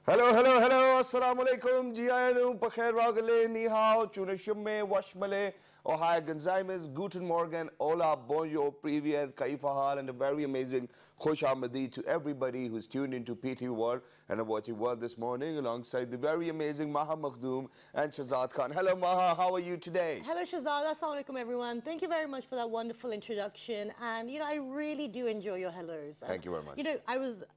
Hello, hello, hello. Assalamu alaikum. Ji ayanu, pakhair wagale, ni hao, chunashumme, washmale, ohai gonzaimes, guten morgen, hola, bonjour, privyet, kaifahal, and a very amazing khosh ahmadi to everybody who's tuned into PT World and are watching World this morning alongside the very amazing Maha Makhdoom and Shahzad Khan. Hello, Maha. How are you today? Hello, Shahzad. Assalamu alaikum, everyone. Thank you very much for that wonderful introduction. And, I really do enjoy your hellos. Thank you very much.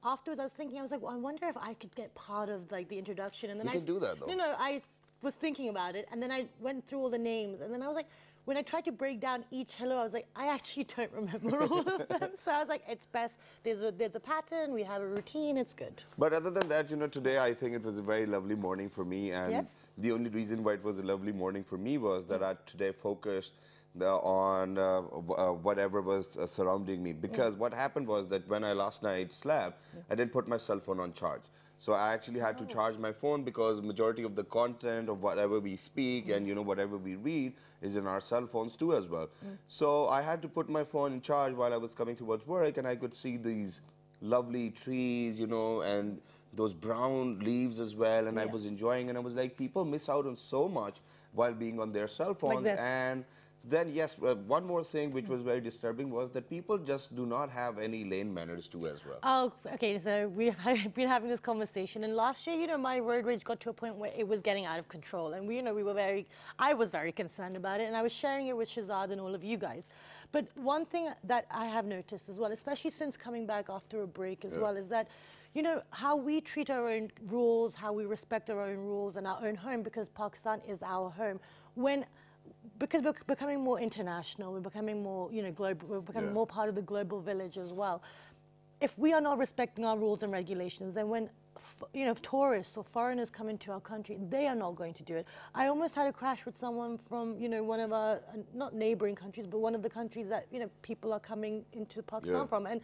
Afterwards, I was thinking, well, I wonder if I could get part of, the introduction. And then you can do that, though. I was thinking about it, and then I went through all the names, and then I was like, when I tried to break down each hello, I was like, I actually don't remember all of them. So I was like, it's best. There's a pattern. We have a routine. It's good. But other than that, today I think it was a very lovely morning for me. And yes. The only reason why it was a lovely morning for me was that I today focused on whatever was surrounding me. Because what happened was that when I last night slept, I didn't put my cell phone on charge. So I actually had to charge my phone because majority of the content of whatever we speak and whatever we read is in our cell phones too as well. So I had to put my phone in charge while I was coming towards work, and I could see these lovely trees, and those brown leaves as well, and I was enjoying, and I was like, people miss out on so much while being on their cell phones. Like and then, yes, one more thing which was very disturbing was that people just do not have any lane manners too as well. Oh, okay, so we've been having this conversation, and last year, my road rage got to a point where it was getting out of control, and I was very concerned about it, and I was sharing it with Shahzad and all of you guys. But one thing that I have noticed as well, especially since coming back after a break as well, is that how we treat our own rules, how we respect our own rules and our own home, because Pakistan is our home. Because we're becoming more international, we're becoming more, global, we're becoming more part of the global village as well. If we are not respecting our rules and regulations, then when, tourists or foreigners come into our country, they are not going to do it. I almost had a crash with someone from, one of our, not neighboring countries, but one of the countries that, people are coming into Pakistan from. And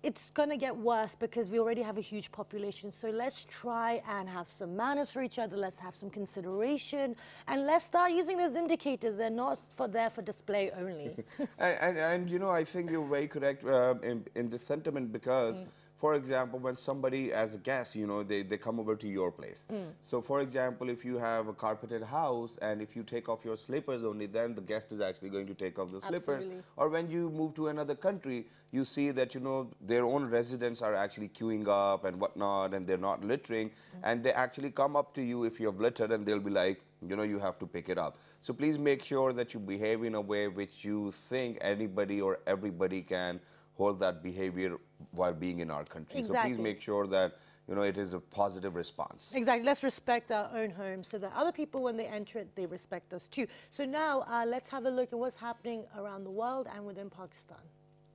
it's going to get worse because we already have a huge population. So let's try and have some manners for each other. Let's have some consideration. And let's start using those indicators. They're not there for display only. and I think you're very correct in this sentiment because, for example, when somebody as a guest, they come over to your place. So, for example, if you have a carpeted house and if you take off your slippers only, then the guest is actually going to take off the slippers. Absolutely. Or when you move to another country, you see that, their own residents are actually queuing up and whatnot, and they're not littering. And they actually come up to you if you have littered, and they'll be like, you have to pick it up. So please make sure that you behave in a way which you think anybody or everybody can hold that behavior while being in our country. Exactly. So please make sure that it is a positive response. Exactly. Let's respect our own home so that other people, when they enter it, they respect us too. So now let's have a look at what's happening around the world and within Pakistan.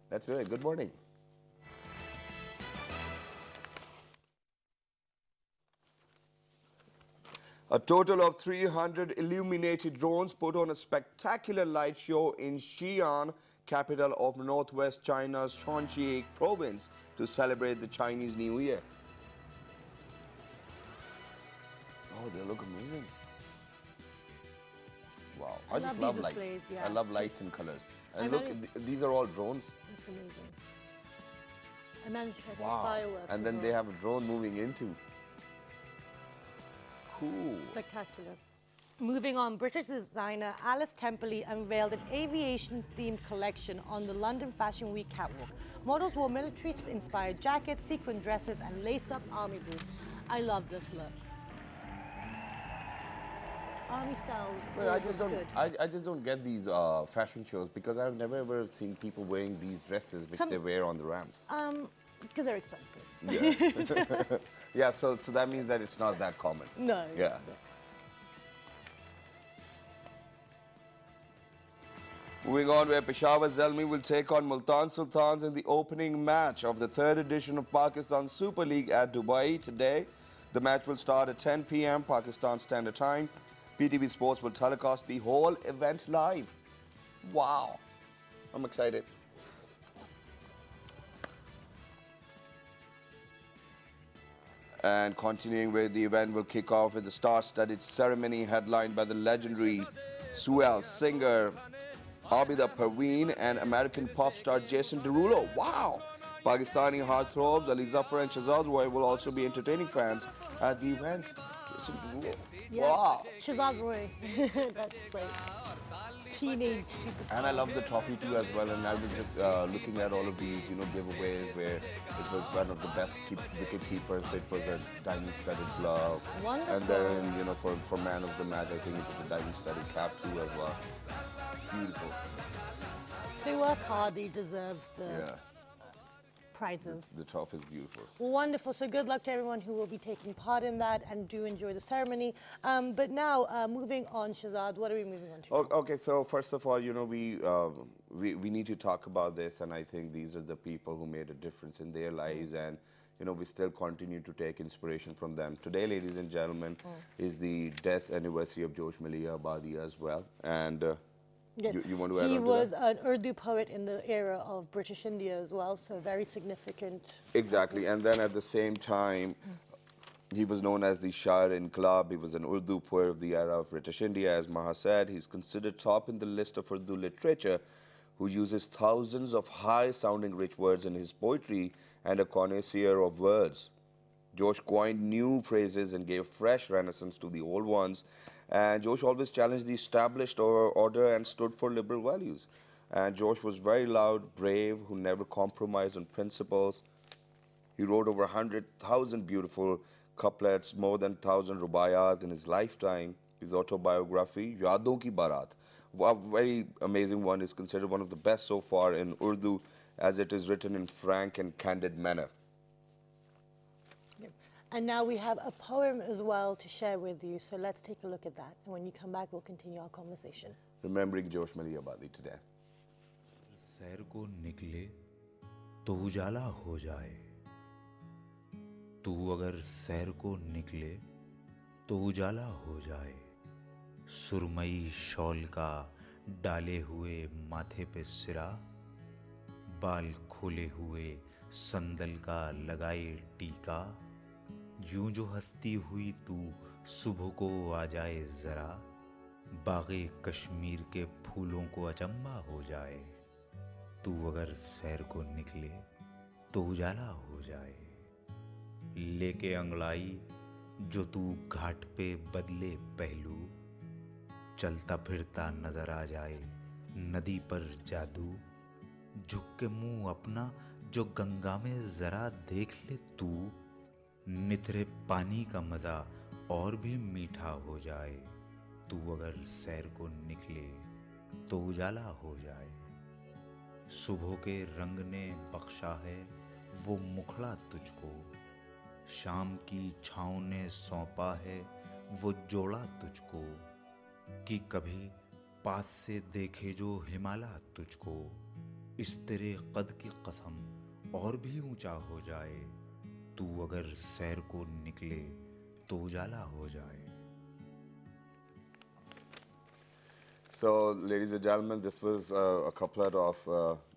That's right. Good morning. A total of 300 illuminated drones put on a spectacular light show in Xi'an, capital of northwest China's Shanxi province, to celebrate the Chinese New Year. Oh, they look amazing. Wow, I just love lights. Displays, yeah. I love lights and colors. And look, these are all drones. That's amazing. I managed to catch some Wow. fireworks. And then they have a drone moving into. Cool. Spectacular. Moving on, British designer Alice Temperley unveiled an aviation-themed collection on the London Fashion Week catwalk. Models wore military-inspired jackets, sequin dresses, and lace-up army boots. I love this look. Army style. Well, I just don't get these fashion shows because I've never ever seen people wearing these dresses which they wear on the ramps. Because they're expensive. Yeah. Yeah. So that means that it's not that common. No. Yeah. Moving on, where Peshawar Zalmi will take on Multan Sultans in the opening match of the third edition of Pakistan Super League at Dubai today. The match will start at 10 p.m. Pakistan Standard Time. PTV Sports will telecast the whole event live. Wow. I'm excited. And continuing with the event will kick off with the star-studded ceremony headlined by the legendary Swell singer Abida Parveen and American pop star Jason Derulo. Wow! Pakistani heartthrobs Ali Zafar and Shahzad Roy will also be entertaining fans at the event. Listen to this. Yeah. Wow. Shahzad Roy. That's like teenage superstar. And I love the trophy too as well. And I was just looking at all of these, giveaways where it was one of the best wicket keepers. It was a diamond-studded glove. Wonderful. And then, for man of the match, I think it was a diamond-studded cap too as well. Beautiful. They work hard. They deserve the Yeah. prizes. The trophy is beautiful. Wonderful. So good luck to everyone who will be taking part in that, and do enjoy the ceremony. But now, moving on, Shahzad, what are we moving on to? Okay, so first of all, we need to talk about this, and I think these are the people who made a difference in their lives, and we still continue to take inspiration from them. Today, ladies and gentlemen, is the death anniversary of Josh Malia Abadi as well, and Yes. you want to add on He to was that? an Urdu poet in the era of British India as well, so very significant. Exactly, and then at the same time, he was known as the Shah-e-Inqilab. He was an Urdu poet of the era of British India. As Maha said, he's considered top in the list of Urdu literature, who uses thousands of high-sounding rich words in his poetry, and a connoisseur of words. Josh coined new phrases and gave fresh renaissance to the old ones. And Josh always challenged the established order and stood for liberal values. And Josh was very loud, brave, who never compromised on principles. He wrote over 100,000 beautiful couplets, more than 1,000 rubayat in his lifetime. His autobiography, Yadon Ki Barat, a very amazing one, is considered one of the best so far in Urdu, as it is written in frank and candid manner. And now we have a poem as well to share with you, so let's take a look at that. And when you come back, we'll continue our conversation. Remembering Josh Malia Abadi today. सैर को निकले तो उजाला हो जाए, तू अगर सैर को निकले तो उजाला हो जाए, सुरमई शॉल का डाले हुए माथे पे सिरा, बाल खोले हुए संदल का लगाए टीका, यूं जो हंसती हुई तू सुबह को आ जाए जरा, बागे कश्मीर के फूलों को अचंबा हो जाए, तू अगर सैर को निकले तो उजाला हो जाए, लेके अंगड़ाई जो तू घाट पे बदले पहलू, चलता फिरता नजर आ जाए नदी पर जादू, झुक के मुंह अपना जो गंगा में जरा देख ले तू, निथरे पानी का मजा और भी मीठा हो जाए, तू अगर सैर को निकले तो उजाला हो जाए, सुबह के रंग ने बख्शा है वो मुखड़ा तुझको, शाम की छाँव ने सौंपा है वो जोड़ा तुझको, कि कभी पास से देखे जो हिमालय तुझको, इस तेरे कद की कसम और भी ऊंचा हो जाए, तू अगर सैर को निकले तो उजाला हो जाए. So, ladies and gentlemen, this was a couplet of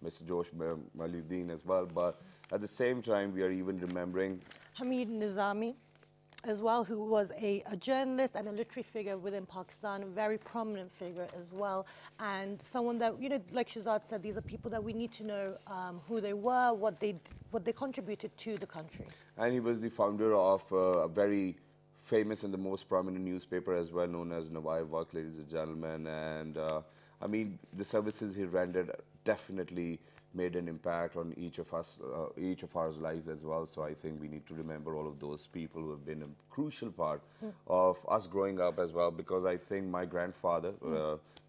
Mr. Josh Malyuddin as well, but at the same time, we are even remembering Hamid Nizami as well, who was a journalist and a literary figure within Pakistan, a very prominent figure as well, and someone that, like Shahzad said, these are people that we need to know who they were, what they contributed to the country. And he was the founder of a very famous and the most prominent newspaper as well, known as Nawai Waqt, ladies and gentlemen. And I mean, the services he rendered definitely made an impact on each of us, each of our lives as well. So I think we need to remember all of those people who have been a crucial part of us growing up as well. Because I think my grandfather,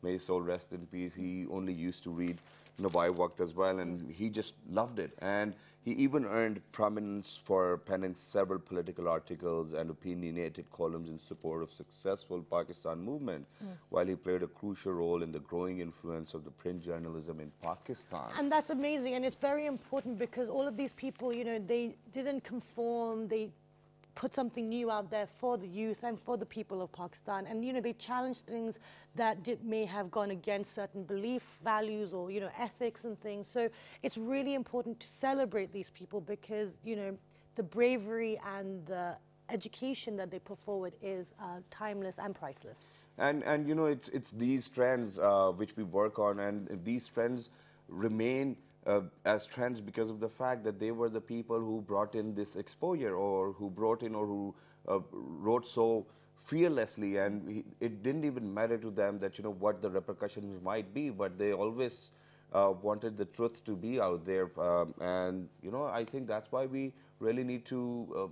may his soul rest in peace, he only used to read Nawai Waqt as well, and he just loved it. And he even earned prominence for penning several political articles and opinionated columns in support of successful Pakistan movement, while he played a crucial role in the growing influence of the print journalism in Pakistan. And that's amazing, and it's very important because all of these people, they didn't conform, they put something new out there for the youth and for the people of Pakistan. And, they challenged things that may have gone against certain belief values or, ethics and things. So it's really important to celebrate these people because, the bravery and the education that they put forward is timeless and priceless. And it's these trends which we work on, and these trends remain as trends because of the fact that they were the people who brought in this exposure, or who brought in, or who wrote so fearlessly, and it didn't even matter to them that, you know, what the repercussions might be, but they always wanted the truth to be out there. And, you know, I think that's why we really need to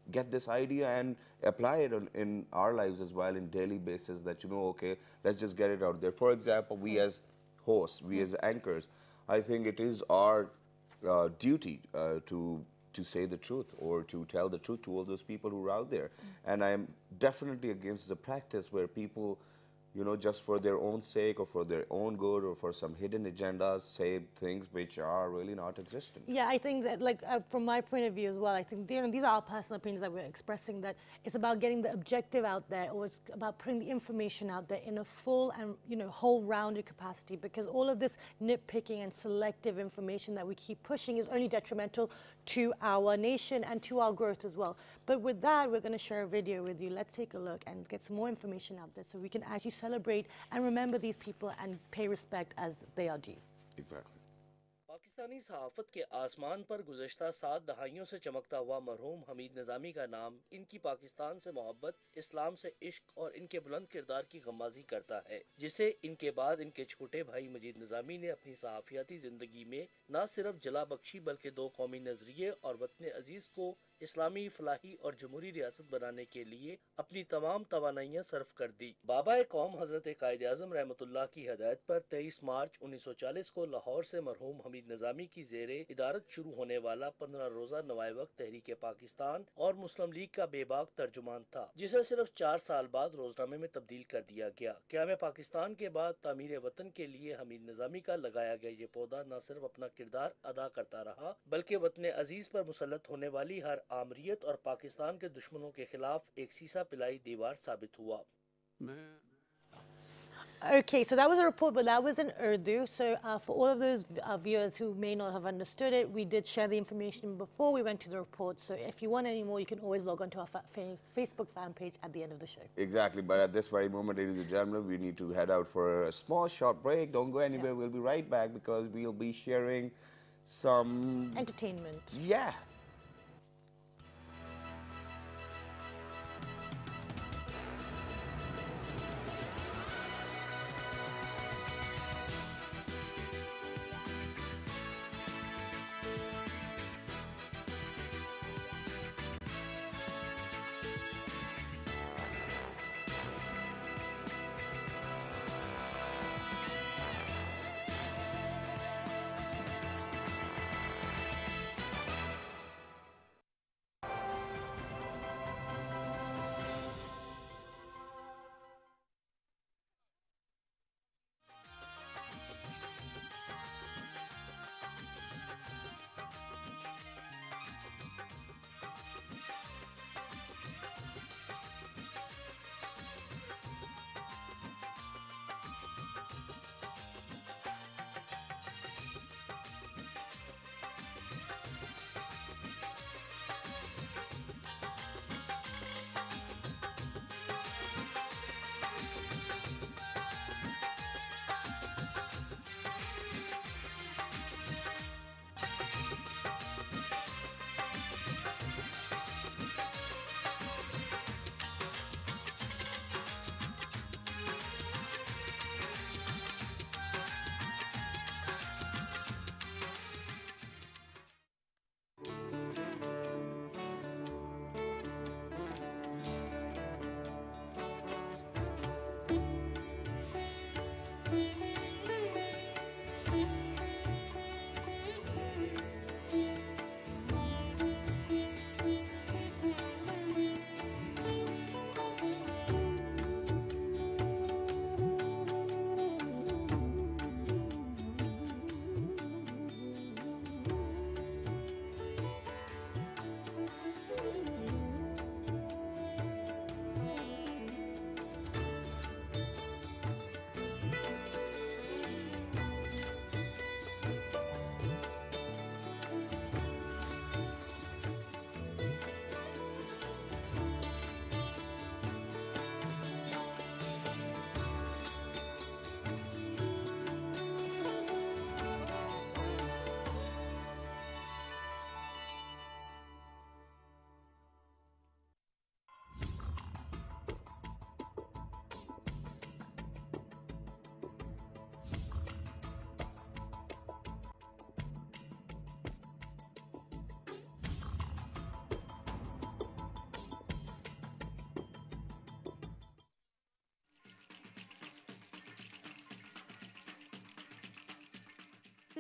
get this idea and apply it in our lives as well, in daily basis, that, you know, okay, let's just get it out there. For example, we as hosts, we as anchors, I think it is our duty to say the truth, or to tell the truth to all those people who are out there. And I'm definitely against the practice where people, you know, just for their own sake, or for their own good, or for some hidden agendas, say things which are really not existent. Yeah, I think that, like, from my point of view as well, I think, you know, these are our personal opinions that we're expressing, that it's about getting the objective out there, or it's about putting the information out there in a full and, you know, whole-rounded capacity, because all of this nitpicking and selective information that we keep pushing is only detrimental to our nation and to our growth as well. But with that, we're going to share a video with you. Let's take a look and get some more information out there, so we can actually celebrate and remember these people and pay respect as they are due. Exactly. Pakistani सहाफ़त के आसमान पर गुज़श्ता 7 दहाइयों से चमकता हुआ मरहूम हमीद निज़ामी का नाम इनकी पाकिस्तान से मोहब्बत, इस्लाम से इश्क और इनके बुलंद किरदार की गम्माज़ी करता है, जिसे इनके बाद इनके छोटे भाई मजीद निज़ामी ने अपनी सहाफ़ियाती ज़िंदगी में न सिर्फ जला बख्शी, बल्कि दो कौमी नज़रिए और वतन अजीज़ को इस्लामी फलाही और जमहूरी रियासत बनाने के लिए अपनी तमाम तवानाइयाँ सर्फ कर दी। बाबा कौम हज़रत कायद आज़म रहमतुल्लाह की हदायत पर 23 मार्च 1940 को लाहौर से मरहूम हमीद निज़ामी की ज़ेरे इदारत शुरू होने वाला 15 रोज़ा नवाए वक्त तहरीक पाकिस्तान और मुस्लिम लीग का बेबाक तर्जुमान था, जिसे सिर्फ 4 साल बाद रोजनामे में तब्दील कर दिया गया। क़याम पाकिस्तान के बाद तामीर वतन के लिए हमीद निज़ामी का लगाया गया ये पौधा न सिर्फ अपना किरदार अदा करता रहा, बल्कि वतन अजीज पर मुसल्लत होने वाली हर आमरीत और पाकिस्तान के दुश्मनों के खिलाफ एक सीसा पिलाई दीवार साबित हुआ। Okay, so that was a report, but that was in Urdu. So for all of those viewers who may not have understood it, we did share the information before we went to the report. So if you want any more, you can always log on to our Facebook fan page at the end of the show. Exactly, but at this very moment, ladies and gentlemen, we need to head out for a small short break. Don't go anywhere. We'll be right back, because we'll be sharing some entertainment. Yeah.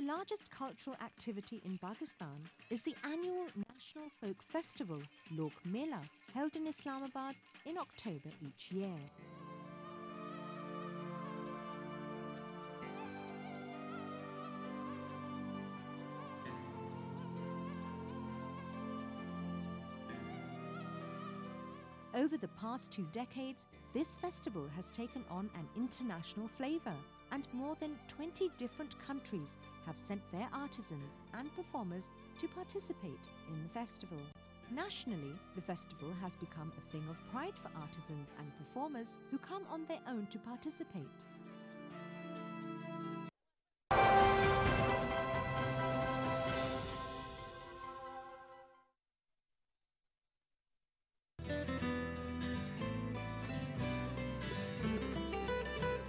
The largest cultural activity in Pakistan is the annual National Folk Festival, Lok Mela, held in Islamabad in October each year. Over the past 2 decades, this festival has taken on an international flavour, and more than 20 different countries have sent their artisans and performers to participate in the festival. Nationally, the festival has become a thing of pride for artisans and performers who come on their own to participate.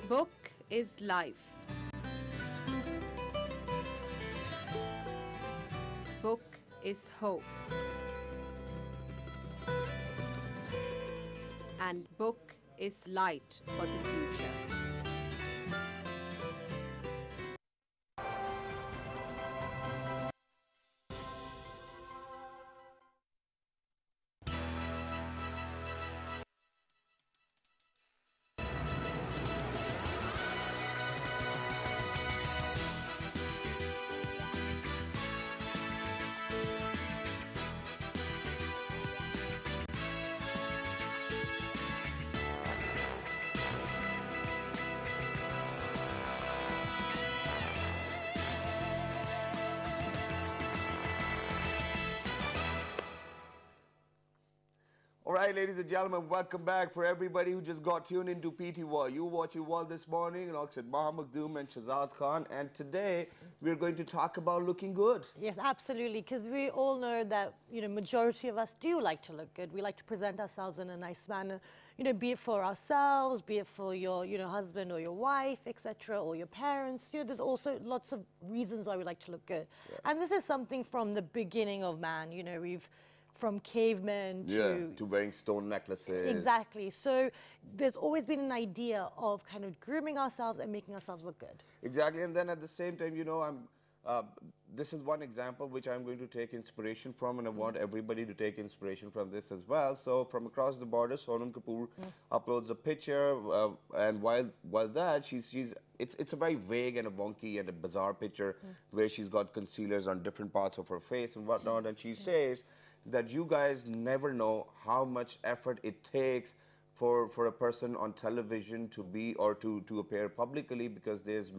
Book is life. Book is hope. And book is light for the future. All right, ladies and gentlemen, welcome back. For everybody who just got tuned into PT Wall, you watching Wall this morning, alongside Mohammed Doom and Shazad Khan. And today, we're going to talk about looking good. Yes, absolutely, because we all know that, majority of us do like to look good. We like to present ourselves in a nice manner, be it for ourselves, be it for your, husband or your wife, etc., or your parents. There's also lots of reasons why we like to look good. Yeah. And this is something from the beginning of man, from cavemen to wearing stone necklaces. Exactly. So there's always been an idea of kind of grooming ourselves and making ourselves look good. Exactly. And then at the same time, this is one example which I'm going to take inspiration from, and I want everybody to take inspiration from this as well. So from across the border, Sonam Kapoor uploads a picture, and while that, it's a very vague and a wonky and a bizarre picture where she's got concealers on different parts of her face and whatnot, and she says that you guys never know how much effort it takes for a person on television to be or to appear publicly, because there's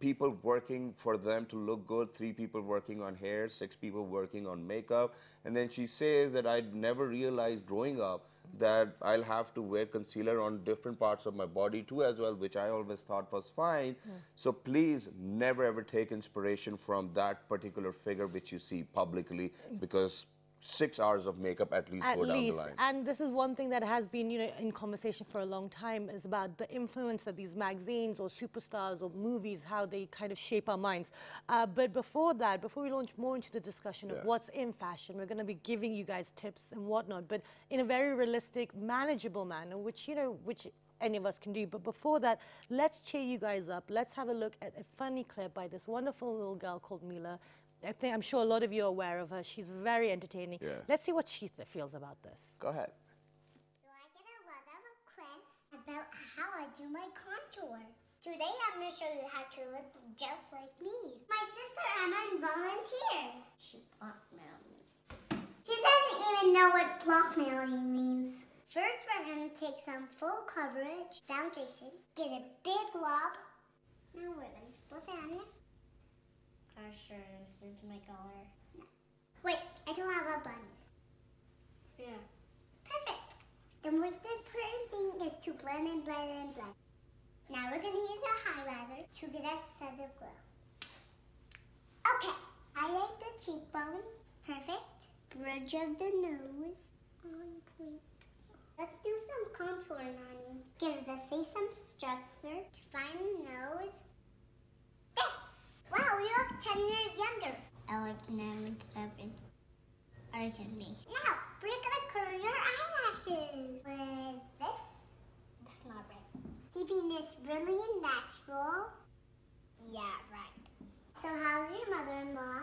people working for them to look good, 3 people working on hair, 6 people working on makeup. And then she says that I'd never realized growing up that I'll have to wear concealer on different parts of my body too as well, which I always thought was fine. So please never ever take inspiration from that particular figure which you see publicly, because 6 hours of makeup at least go down the line. And this is one thing that has been, in conversation for a long time, is about the influence that these magazines or superstars or movies, how they kind of shape our minds. But before that, before we launch more into the discussion of what's in fashion, we're going to be giving you guys tips and whatnot, but in a very realistic, manageable manner, which any of us can do. But before that, let's cheer you guys up. Let's have a look at a funny clip by this wonderful little girl called Mila. I'm sure a lot of you are aware of her. She's very entertaining. Let's see what she feels about this. Go ahead. So I get a lot of requests about how I do my contour. Today I'm going to show you how to look just like me. My sister Emma volunteered. She blackmailed me. She doesn't even know what blackmailing means. First we're going to take some full coverage foundation, get a big glob. Now we're going to slip it on there. Are you sure this is my color? No. Wait, I don't have a bun. Yeah. Perfect. The most important thing is to blend and blend and blend. Now we're going to use our highlighter to get us set of glow. Okay. Highlight the cheekbones. Perfect. Bridge of the nose. On point. Let's do some contouring, honey. Give the face some structure. Define the nose. There. Wow, you look 10 years younger. I look 7. I can be. Now, we're gonna curl your eyelashes with this. That's not right. Keeping this really natural. Yeah, right. So how's your mother-in-law?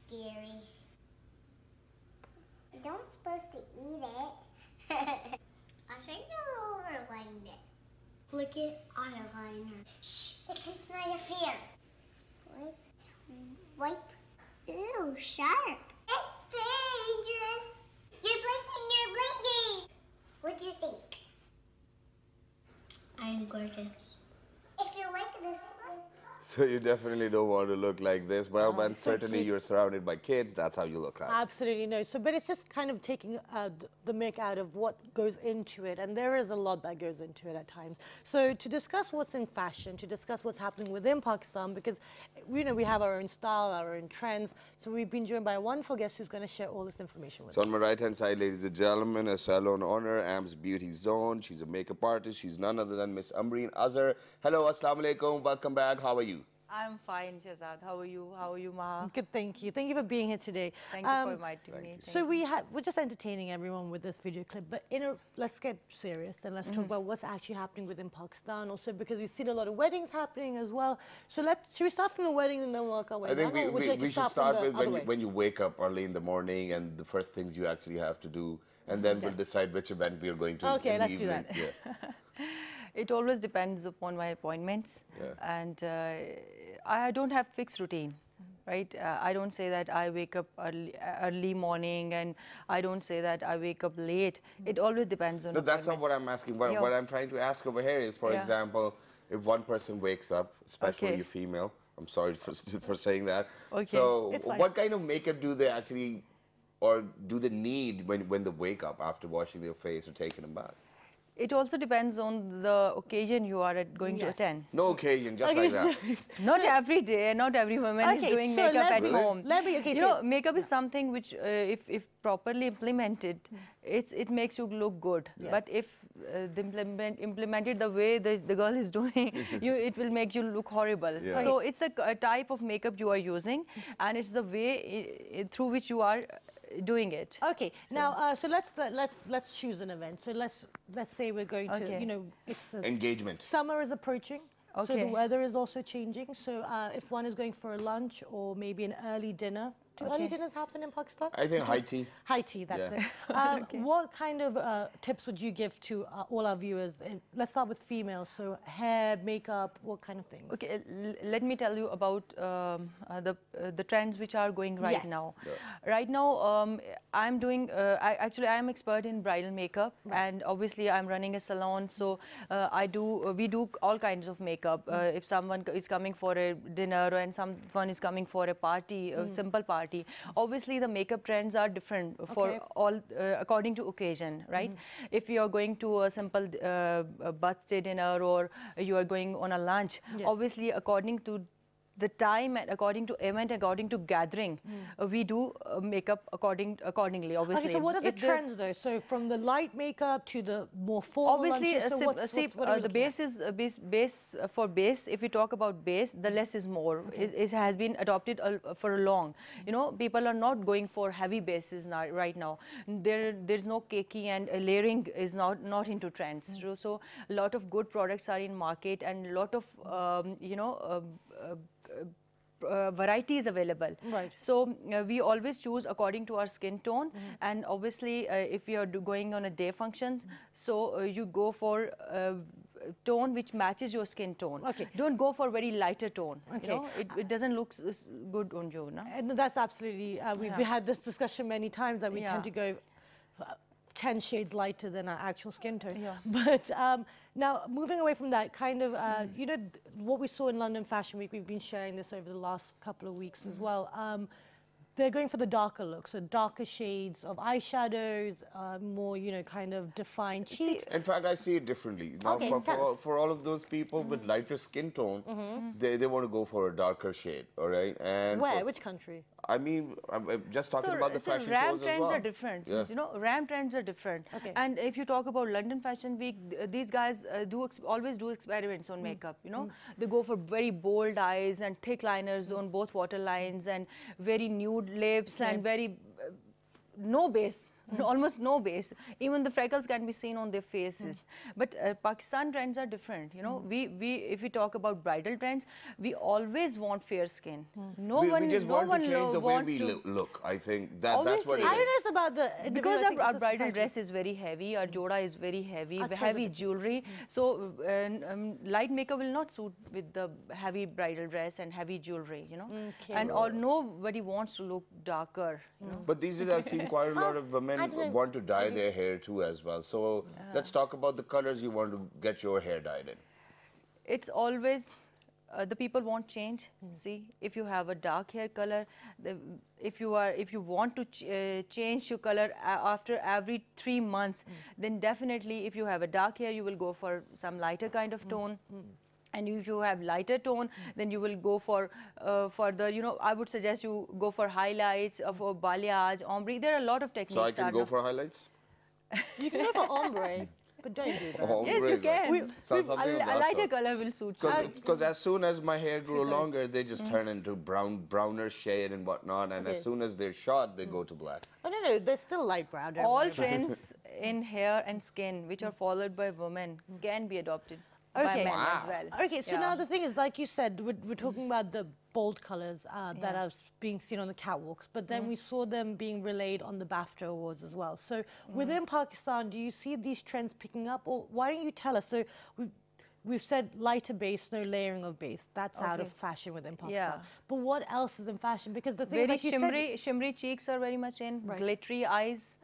Scary. You don't supposed to eat it. I think you overlined it. Look at eyeliner. Shh, it can smell your fear. Swipe, swipe. Ew, sharp. It's dangerous. You're blinking, you're blinking. What do you think? I'm gorgeous. If you like this one. So you definitely don't want to look like this. Well, and so certainly cute. you're surrounded by kids. That's how you look like. Absolutely no. So, but it's just kind of taking the mick out of what goes into it, and there is a lot that goes into it at times. So, to discuss what's in fashion, to discuss what's happening within Pakistan, because we have our own style, our own trends. So, we've been joined by a wonderful guest who's going to share all this information with So us. on my right-hand side, ladies and gentlemen, a salon owner, Am's Beauty Zone. She's a makeup artist. She's none other than Miss Amreen Azhar. Hello, assalamu alaikum. Welcome back. How are you? I'm fine, Shahzad. How are you? How are you, Maha? Good, thank you. Thank you for being here today. Thank you for inviting me. So we're just entertaining everyone with this video clip, but let's get serious and let's talk about what's actually happening within Pakistan. Also, because we've seen a lot of weddings happening as well. So should we start from the wedding and then work our way I think down, or would you like to we should from start the with other way? when you wake up early in the morning and the first things you actually have to do, and then we'll decide which event we are going to. Okay, in the let's do evening. that. Yeah. It always depends upon my appointments, and I don't have fixed routine, right? I don't say that I wake up early morning, and I don't say that I wake up late. It always depends on. No, that's not what I'm asking. What I'm trying to ask over here is, for example, if one person wakes up, especially a female, I'm sorry for saying that. Okay. So what kind of makeup do they actually, or do they need when they wake up after washing their face or taking a bath? It also depends on the occasion you are going to attend. No occasion, just like that. Not every day, not every woman is doing makeup at home. You know, makeup is something which, if properly implemented, it makes you look good. But if implemented the way the girl is doing, it will make you look horrible. So it's a type of makeup you are using, and it's the way through which you are doing it. Okay, so now so let's choose an event. So let's say we're going to it's engagement. Summer is approaching. So the weather is also changing. So if one is going for a lunch or maybe an early dinner. Do early dinners happen in Pakistan? I think high tea. High tea, that's it. What kind of tips would you give to all our viewers? Let's start with females. So hair, makeup, what kind of things? Okay, let me tell you about the trends which are going right now. Right now, I'm doing, actually I'm expert in bridal makeup, and obviously I'm running a salon, so we do all kinds of makeup. If someone is coming for a dinner and someone is coming for a party, a simple party, obviously the makeup trends are different for all according to occasion, right? If you are going to a simple birthday dinner, or you are going on a lunch, obviously according to the time and according to event, according to gathering, we do makeup accordingly, obviously. Okay, so what are the trends though? So from the light makeup to the more formal obviously, lunches, so the base is base for base. If we talk about base, the less is more. It has been adopted for long. You know, people are not going for heavy bases now. Right now, there's no cakey, and layering is not into trends. So a lot of good products are in market, and a lot of variety is available. Right. So we always choose according to our skin tone, and obviously if you are going on a day function, so you go for tone which matches your skin tone. Okay. Don't go for very lighter tone. Okay. You know, it doesn't look good on you. No? And that's absolutely, we've had this discussion many times that we tend to go 10 shades lighter than our actual skin tone. But now, moving away from that, kind of, you know, what we saw in London Fashion Week, we've been sharing this over the last couple of weeks as well. They're going for the darker look, so darker shades of eyeshadows, more, you know, kind of defined cheeks. In fact, I see it differently. Now, for all of those people with lighter skin tone, they want to go for a darker shade, all right? And which country? I mean, I'm just talking about the fashion shows as well. RAM trends are different. You know, RAM trends are different. And if you talk about London Fashion Week, these guys always do experiments on makeup. You know, they go for very bold eyes and thick liners on both waterlines, and very nude lips, and very no base. almost no base. Even the freckles can be seen on their faces. But Pakistan trends are different. You know, if we talk about bridal trends, we always want fair skin. We just want to change the way we look. I think that's what it is. I don't know it's about the because our bridal dress is very heavy, our joda is very heavy, heavy jewelry. So light makeup will not suit with the heavy bridal dress and heavy jewelry, you know. And nobody wants to look darker. You know? But these days I've seen quite a lot of women want to dye their hair too as well. So let's talk about the colors you want to get your hair dyed in. It's always the people want change. See, if you have a dark hair color, if you want to change your color after every 3 months, then definitely if you have a dark hair, you will go for some lighter kind of tone. And if you have lighter tone, then you will go for the, you know, I would suggest you go for highlights, for balayage, ombre. There are a lot of techniques. So I can go for highlights? You can go for ombre. But don't do that. Yes, you can. A lighter color will suit you. Because as soon as my hair grew longer, they just turn into browner shade and whatnot. And as soon as they're short, they go to black. Oh, no, they're still light brown. All trends in hair and skin, which are followed by women, can be adopted by men as well. Okay, so now the thing is, like you said, we're talking about the bold colors that are being seen on the catwalks, but then we saw them being relayed on the BAFTA Awards as well. So within Pakistan, do you see these trends picking up, or why don't you tell us? So we've said lighter base, no layering of base. That's out of fashion within Pakistan. But what else is in fashion? Because the thing is, like you said, shimmery cheeks are very much in. Glittery eyes.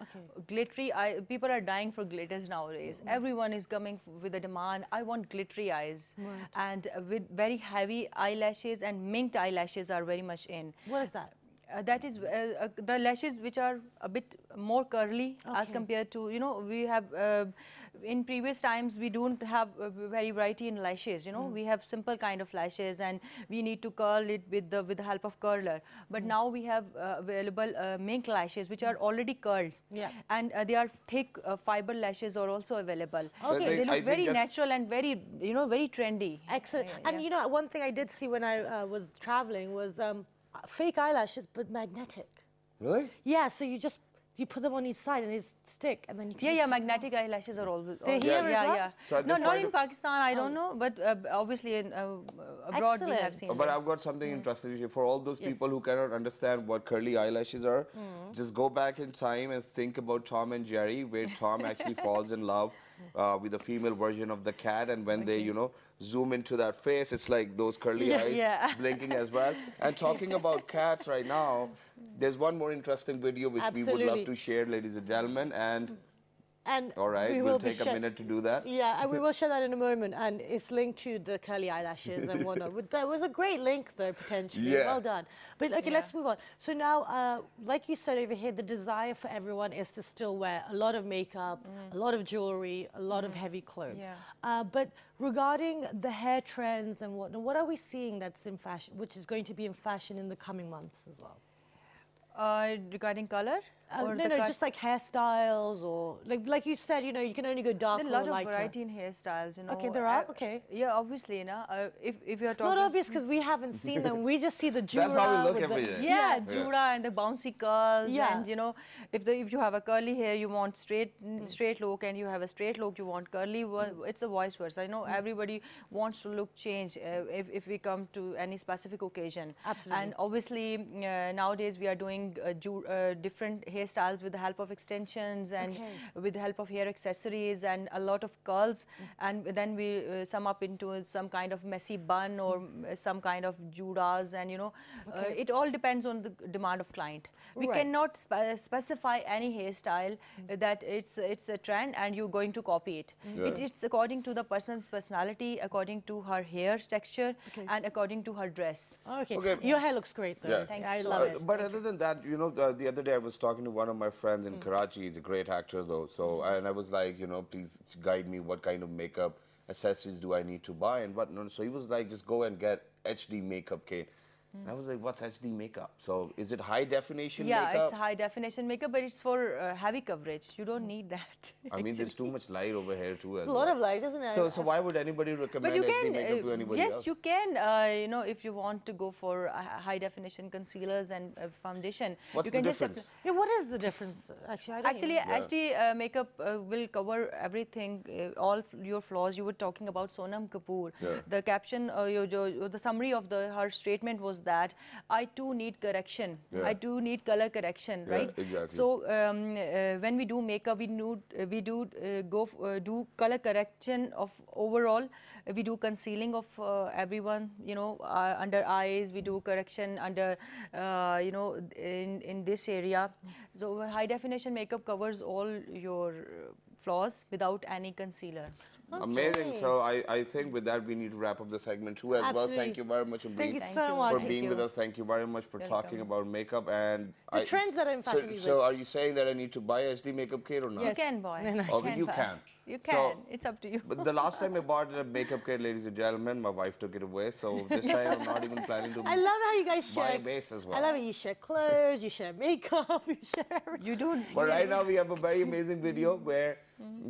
Glittery eye. People are dying for glitters nowadays. Everyone is coming with a demand. I want glittery eyes. And with very heavy eyelashes, and minked eyelashes are very much in. What is that? That is the lashes which are a bit more curly as compared to, you know, we have in previous times we don't have very variety in lashes, you know. We have simple kind of lashes and we need to curl it with the help of curler. But now we have available mink lashes which are already curled. And they are thick fiber lashes are also available. They look very natural and very, you know, very trendy. Excellent. And you know, one thing I did see when I was traveling was fake eyelashes, but magnetic. Really? Yeah, so you put them on each side and they stick, and then you can magnetic eyelashes are always. They're here as well? So no, not in Pakistan, I don't know, but obviously in abroad we have seen. But I've got something interesting for all those people who cannot understand what curly eyelashes are. Just go back in time and think about Tom and Jerry, where Tom actually falls in love with the female version of the cat, and when they, you know, zoom into that face, it's like those curly eyes blinking as well. And talking about cats right now, there's one more interesting video which we would love to share, ladies and gentlemen, and all right, we'll take a minute to do that. Yeah, and we will share that in a moment, and it's linked to the curly eyelashes and whatnot. That was a great link, though, potentially. Well done. But okay, let's move on. So now, like you said over here, the desire for everyone is to still wear a lot of makeup, a lot of jewelry, a lot of heavy clothes. But regarding the hair trends and whatnot, what are we seeing that's in fashion, which is going to be in fashion in the coming months as well? Regarding color? No, just like hairstyles, or like you said, you know, you can only go darker or lighter. There's a lot of variety in hairstyles, you know. Okay, there are? Okay. Yeah, obviously, you know, if you're talking... Not obvious because we haven't seen them. We just see the jura. That's how we look every day. Yeah, jura and the bouncy curls. And, you know, if you have a curly hair, you want straight look, and you have a straight look, you want curly. It's a vice versa. I know everybody wants to look change if we come to any specific occasion. Absolutely. And obviously, nowadays we are doing different hairstyles with the help of extensions and with the help of hair accessories and a lot of curls, and then we sum up into some kind of messy bun or some kind of judas, and you know, it all depends on the demand of client. We cannot specify any hairstyle that it's a trend and you're going to copy it. It's according to the person's personality, according to her hair texture, and according to her dress. Your hair looks great though. Thank you. I love it. But other than that, you know, the other day I was talking to one of my friends in Karachi. He's a great actor though. So and I was like, you know, please guide me. What kind of makeup accessories do I need to buy and what? No, so he was like, just go and get HD makeup kit. And I was like, what's HD makeup? So is it high definition Yeah, makeup? it's high definition makeup, but it's for heavy coverage. You don't need that. I mean, there's too much light over here too. It's a lot of light, isn't it? So why would anybody recommend But you HD can, makeup to anybody yes, else? you can. You know, if you want to go for high definition concealers and foundation, What's you the can just difference? Yeah, what is the difference? Actually, I don't Actually, even- HD makeup will cover everything, all your flaws. You were talking about Sonam Kapoor. Yeah. The caption, the summary of her statement was that I too need correction. Yeah. I too need color correction, Yeah, right? exactly. So when we do makeup, we do color correction of overall. We do concealing of everyone, you know, under eyes. We do correction under, you know, in this area. So high definition makeup covers all your flaws without any concealer. Amazing. So I think with that we need to wrap up the segment too as well. Absolutely. Thank you very much, Thank you Umbreen, so much. for Thank being you. with us. Thank you very much for talking about makeup and The trends that are in fashion these So days. are you saying that I need to buy HD makeup kit or not? You can buy. Okay, you can. You can. So- It's up to you. But the last time I bought a makeup kit, ladies and gentlemen, my wife took it away. So this time I'm not even planning to I love how you guys buy share. a base as well. I love it. You share clothes, you share makeup, you share everything. You don't. But right now we have a very amazing video where,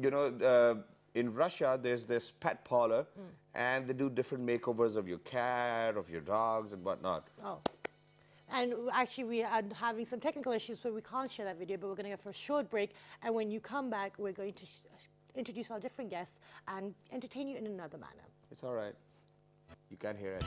you know, in Russia there's this pet parlor and they do different makeovers of your cat, of your dogs and whatnot. Oh. And actually, we are having some technical issues, so we can't share that video, but we're going to go for a short break. And when you come back, we're going to introduce our different guests and entertain you in another manner. It's all right. You can't hear it.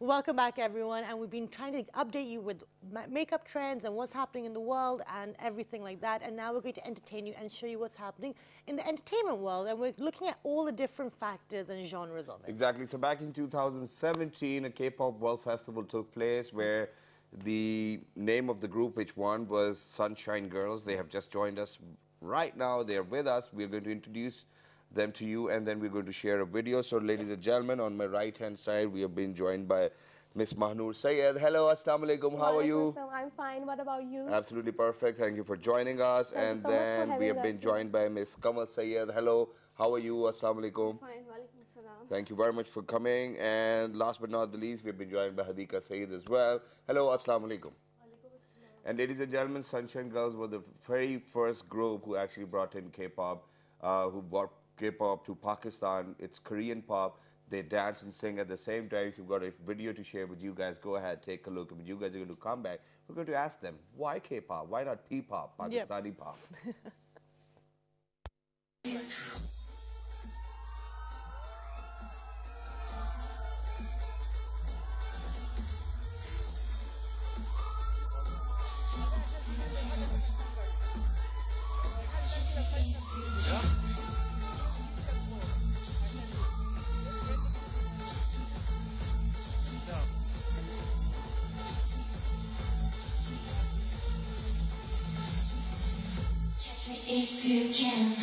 Welcome back, everyone, and we've been trying to update you with makeup trends and what's happening in the world and everything like that, and now we're going to entertain you and show you what's happening in the entertainment world, and we're looking at all the different factors and genres of it. Exactly. So back in 2017, a K-pop World Festival took place where the name of the group which won was Sunshine Girls. They have just joined us right now. They're with us. We're going to introduce them to you, and then we're going to share a video. So, ladies and gentlemen, on my right-hand side, we have been joined by Miss Mahnoor Sayed. Hello, Assalamu Alaikum. How are you? I'm fine. What about you? Absolutely perfect. Thank you for joining us. Thank you And so much for then we having have been us. joined by Miss Kamal Sayed. Hello, how are you? Assalamu Alaikum. Fine. Walaikum salam. Thank you very much for coming. And last but not the least, we've been joined by Hadika Saeed as well. Hello, Assalamu alaikum. And ladies and gentlemen, Sunshine Girls were the very first group who actually brought in K-pop, who brought K-pop to Pakistan. It's Korean pop. They dance and sing at the same time. So we've got a video to share with you guys. Go ahead, take a look. And when you guys are going to come back, we're going to ask them, why K-pop? Why not P-pop, Pakistani pop? If you can.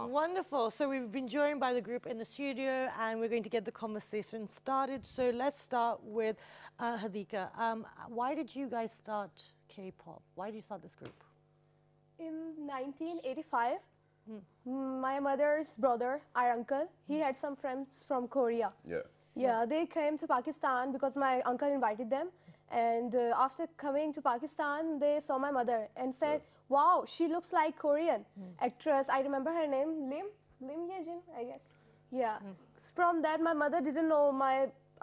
Wonderful. So we've been joined by the group in the studio and we're going to get the conversation started. So let's start with Hadika. Why did you guys start K-pop? Why did you start this group? In 1985, my mother's brother, our uncle, he had some friends from Korea. Yeah, they came to Pakistan because my uncle invited them. And after coming to Pakistan, they saw my mother and said, wow, she looks like Korean actress. I remember her name, Lim Yejin, I guess. Yeah. From that, my mother didn't know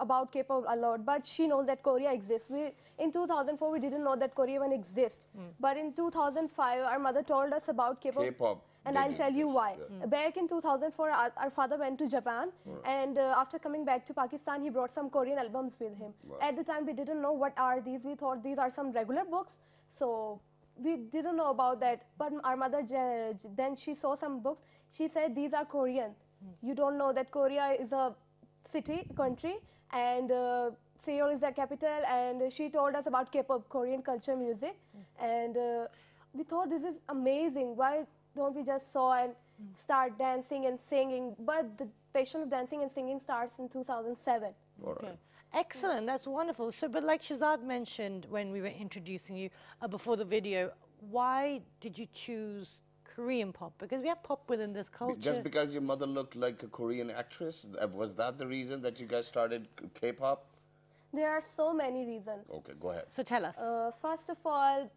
about K-pop a lot, but she knows that Korea exists. In 2004, we didn't know that Korea even exists. But in 2005, our mother told us about K-pop. And I'll tell you why. Back in 2004, our father went to Japan, and after coming back to Pakistan, he brought some Korean albums with him. At the time, we didn't know what are these. We thought these are some regular books, so we didn't know about that. But our mother, then she saw some books. She said, these are Korean. You don't know that Korea is a country, and Seoul is the capital, and she told us about K-pop, Korean culture music, and we thought this is amazing. Why don't we just saw and start dancing and singing? But the passion of dancing and singing starts in 2007. Okay. Excellent, that's wonderful. So, but like Shazad mentioned when we were introducing you before the video, why did you choose Korean pop? Because we have pop within this culture. Just because your mother looked like a Korean actress? Was that the reason that you guys started K-pop? There are so many reasons. Okay, go ahead. So tell us. First of all,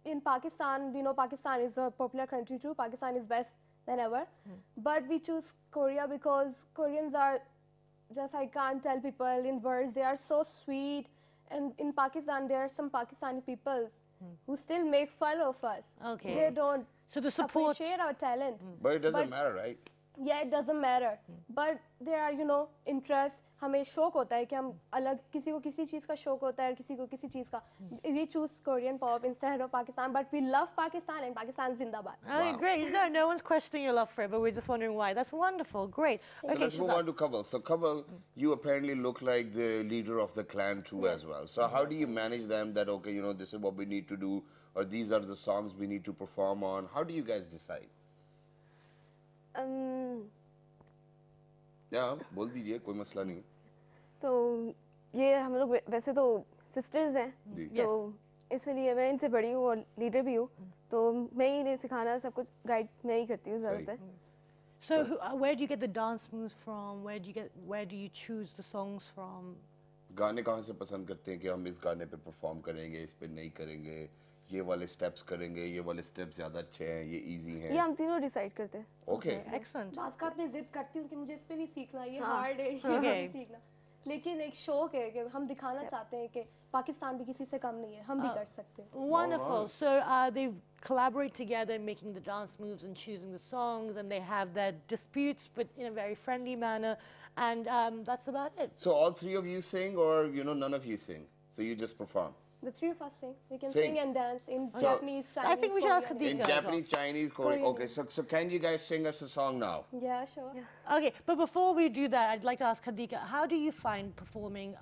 in Pakistan, we know Pakistan is a popular country too. Pakistan is best than ever. But we choose Korea because Koreans are just, I can't tell people in words, they are so sweet. And in Pakistan, there are some Pakistani people who still make fun of us. Okay. They don't appreciate our talent. But it doesn't matter, right? Yeah, it doesn't matter. But there are, interest. हमें शौक होता है कि हम अलग किसी को किसी चीज़ का शौक होता है किसी को किसी चीज़ का. We choose Korean pop instead of Pakistan, but we love Pakistan and Pakistan zindabad. Oh, great. No one's questioning your love for it, but we're just wondering why. That's wonderful. Great. So let's move on to Kaval. So Kaval, you apparently look like the leader of the clan too as well. So how do you manage them that, okay, this is what we need to do, or these are the songs we need to perform on? How do you guys decide? Yeah, बोल दीजिए, कोई मसला नहीं. तो ये हम लोग वैसे तो सिस्टर्स हैं, तो इसलिए मैं इनसे बड़ी हूँ और लीडर भी हूँ, तो मैं ही इन्हें सिखाना सब कुछ गाइड मैं ही करती हूँ ज़्यादातर. So where do you get the dance moves from? Where do you choose the songs from? गाने कहाँ से पसंद करते हैं कि हम इस गाने पे परफॉर्म करेंगे, इस पे नहीं करेंगे, ये वाले स्टेप्स करेंगे, ये वाले स्टेप्स ज़्यादा अच्छे हैं, ये इजी हैं. ये हम तीनों डिसाइड करते हैं. Okay. Excellent. बास्केट में जिद करती हूँ कि मुझे इस पे नहीं सीखना, ये हार्ड है, ये नहीं सीखना. लेकिन एक शौक है कि हम दिखाना चाहते हैं कि पाकिस्तान भी किसी से कम नहीं है, हम भी कर सकते हैं. Wonderful. So they collaborate together in making the dance moves and choosing the songs, and they have their disputes, but in a very friendly manner, and that's about it. So all three of you sing, or none of you sing? So you just perform? The three of us sing. We can Sing. sing and dance in So- Japanese, Chinese, I think we should ask Korean. Khadija. In Japanese, Chinese, Korean. Okay, so can you guys sing us a song now? Yeah, sure. Okay, but before we do that, I'd like to ask Khadija, how do you find performing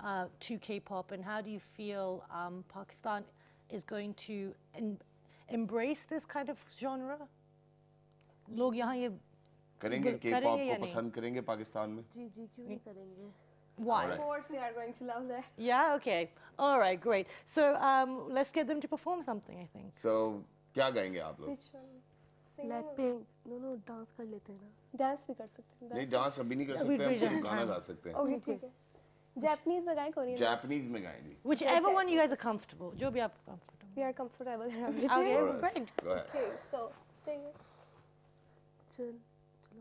to K-pop, and how do you feel Pakistan is going to embrace this kind of genre? लोग यहाँ ये करेंगे K-pop को पसंद करेंगे पाकिस्तान में? जी क्यों नहीं करेंगे? Why? Of course, they are going to love that. Yeah. Okay. All right. Great. So let's get them to perform something. I think. So क्या गाएंगे आप लोग? Which one? Sing Blackpink. No, dance कर लेते हैं ना. Dance भी कर सकते हैं. नहीं डांस अभी नहीं कर सकते, हम सिर्फ गाना गा सकते हैं. Okay, ठीक है. Japanese में गाएं, Korean. Japanese में गाएंगे. Whichever one you guys are comfortable. जो भी आप comfortable. We are comfortable in everything. Okay. Alright, Great. go ahead. Okay, so sing it. चलो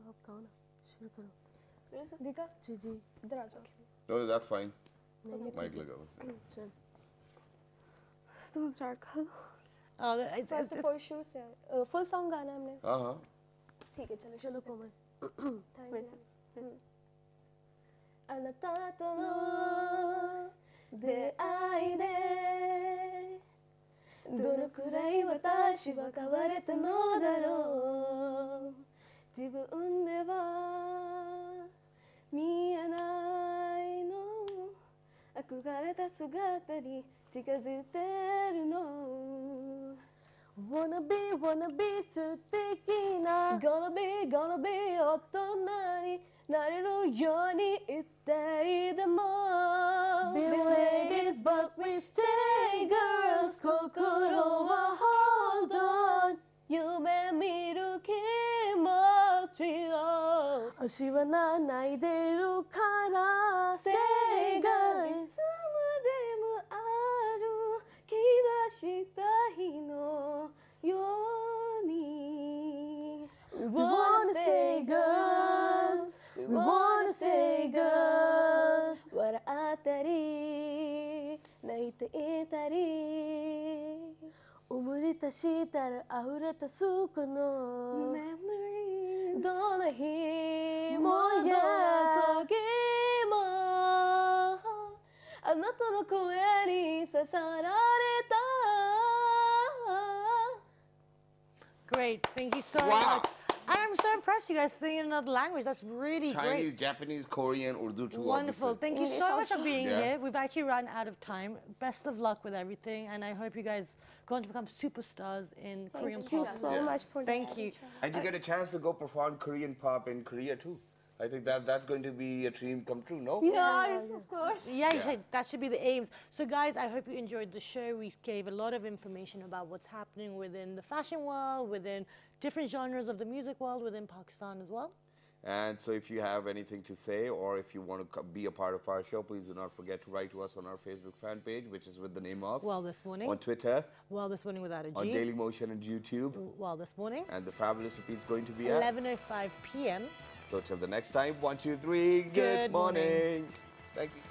आप गाओ ना. शुरू करो. दिखा? जी. इधर आ जाओ. No, that's fine. नहीं Mic लगा हुआ. चल. तुम start करो. First of all, shoes यार. Full song गाना हमने. हाँ. ठीक है, चलो. चलो कोमल. Thank you. あなたとの出会いでどのくらい私は変われたのだろう自分では見えないの憧れた姿に近づいてるの Wanna be 素敵な Gonna be 大人になれるように言っていても Be ladies but we stay girls 心は hold on 夢見る気持ちを足はないでるから Stay girls いつまでも歩き出した日のように We wanna stay girls We wanna stay girls 笑ったり泣いていたり思い出したら溢れたすこの Memories どの日もどの時もあなたの声に刺さられた Great. Thank you so Wow. much. I'm so impressed you guys sing in another language. That's really Chinese, great. Japanese, Korean, Urdu too. Wonderful. Obviously. Thank you English so much for also. being Yeah. here. We've actually run out of time. Best of luck with everything, and I hope you guys go on to become superstars in Korean Thank you pop. so Yeah. much for Thank you. And you get a chance to go perform Korean pop in Korea too. I think that's going to be a dream come true, no? Yes, of course. Yeah, that should be the aims. So guys, I hope you enjoyed the show. We gave a lot of information about what's happening within the fashion world, within different genres of the music world, within Pakistan as well. And so if you have anything to say or if you want to be a part of our show, please do not forget to write to us on our Facebook fan page, which is with the name of Well This Morning. on Twitter, Well This Morning without a G. on Daily Motion and YouTube. Well This Morning. And the fabulous repeat's going to be at 11:05 p.m. So till the next time, 1, 2, 3, good Good morning. morning. Thank you.